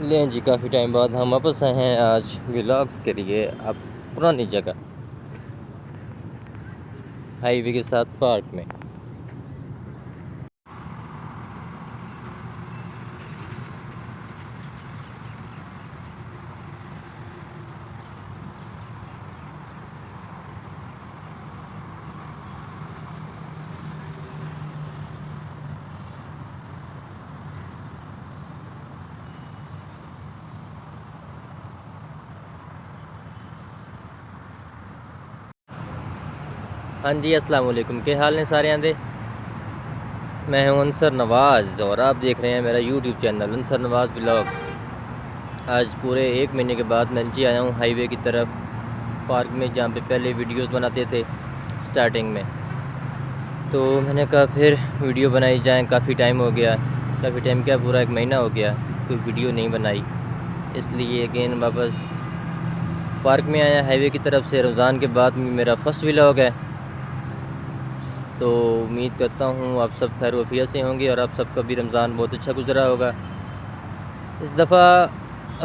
لیں جی، کافی ٹائم بعد ہم واپس آئے ہیں آج ولاگس کے لیے اب پرانی جگہ ہائی وے کے ساتھ پارک میں۔ ہاں جی، السلام علیکم، کیا حال ہیں سارے آندے؟ میں ہوں انصر نواز اور آپ دیکھ رہے ہیں میرا یوٹیوب چینل انصر نواز ولاگس۔ آج پورے 1 مہینے کے بعد میں نیچے آیا ہوں ہائی وے کی طرف، پارک میں جہاں پہ پہلے ویڈیوز بناتے تھے سٹارٹنگ میں، تو میں نے کہا پھر ویڈیو بنائی جائیں، کافی ٹائم ہو گیا، کافی ٹائم کیا پورا 1 مہینہ ہو گیا کوئی ویڈیو نہیں بنائی، اس لیے اگین واپس پارک میں آیا ہائی وے کی طرف سے۔ رمضان کے بعد میرا فرسٹ ولاگ ہے، تو امید کرتا ہوں آپ سب خیر وفیت سے ہوں گے اور آپ سب کا بھی رمضان بہت اچھا گزرا ہوگا۔ اس دفعہ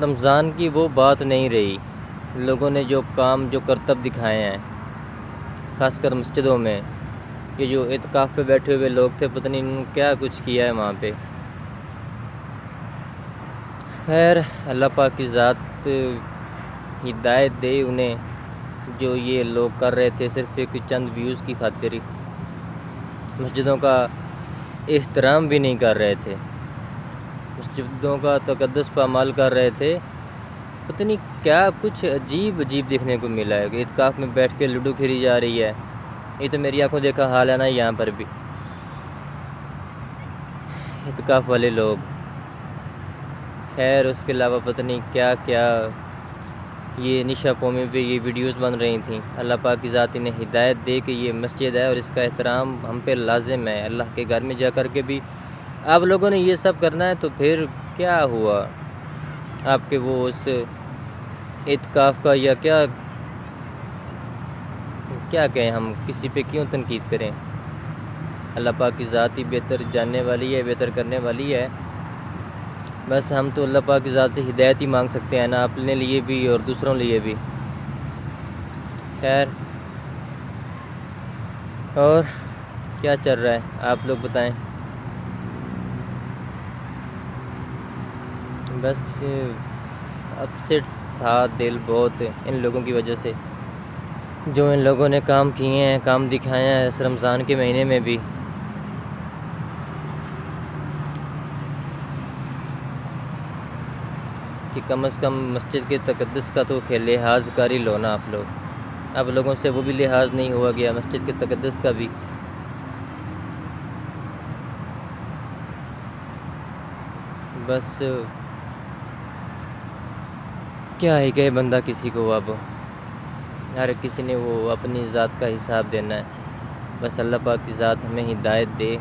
رمضان کی وہ بات نہیں رہی، لوگوں نے جو کام جو کرتب دکھائے ہیں خاص کر مسجدوں میں، یہ جو اعتکاف پہ بیٹھے ہوئے لوگ تھے پتہ نہیں انہوں نے کیا کچھ کیا ہے وہاں پہ۔ خیر اللہ پاک کی ذات ہدایت دے انہیں، جو یہ لوگ کر رہے تھے صرف ایک چند ویوز کی خاطر ہی، مسجدوں کا احترام بھی نہیں کر رہے تھے، مسجدوں کا تقدس پامال کر رہے تھے۔ پتہ نہیں کیا کچھ عجیب دیکھنے کو ملا ہے کہ اعتکاف میں بیٹھ کے لوڈو کھیلی جا رہی ہے، یہ تو میری آنکھوں دیکھا حال ہے نا یہاں پر بھی اعتکاف والے لوگ۔ خیر اس کے علاوہ پتہ نہیں کیا کیا یہ نشا قومی پہ یہ ویڈیوز بن رہی تھیں۔ اللہ پاک کی ذات انہیں ہدایت دے کہ یہ مسجد ہے اور اس کا احترام ہم پہ لازم ہے، اللہ کے گھر میں جا کر کے بھی آپ لوگوں نے یہ سب کرنا ہے، تو پھر کیا ہوا آپ کے وہ اس اعتکاف کا، یا کیا کہیں ہم کسی پہ کیوں تنقید کریں؟ اللہ پاک کی ذات ہی بہتر جاننے والی ہے، بہتر کرنے والی ہے، بس ہم تو اللہ پاک کی ذات سے ہدایت ہی مانگ سکتے ہیں نا، اپنے لیے بھی اور دوسروں لیے بھی۔ خیر اور کیا چل رہا ہے آپ لوگ بتائیں؟ بس اپسیٹ تھا دل بہت ان لوگوں کی وجہ سے، جو ان لوگوں نے کام کیے ہیں، کام دکھائے ہیں اس رمضان کے مہینے میں بھی۔ کہ کم از کم مسجد کے تقدس کا تو لحاظ کر ہی لو نا آپ لوگ، اب لوگوں سے وہ بھی لحاظ نہیں ہوا گیا مسجد کے تقدس کا بھی۔ بس کیا ہی کہے بندہ کسی کو، اب ہر کسی نے وہ اپنی ذات کا حساب دینا ہے، بس اللہ پاک کی ذات ہمیں ہدایت دے۔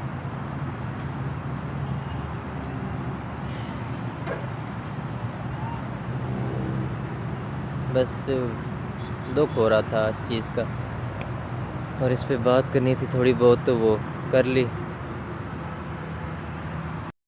بس دکھ ہو رہا تھا اس چیز کا، اور اس پہ بات کرنی تھی تھوڑی بہت تو وہ کر لی۔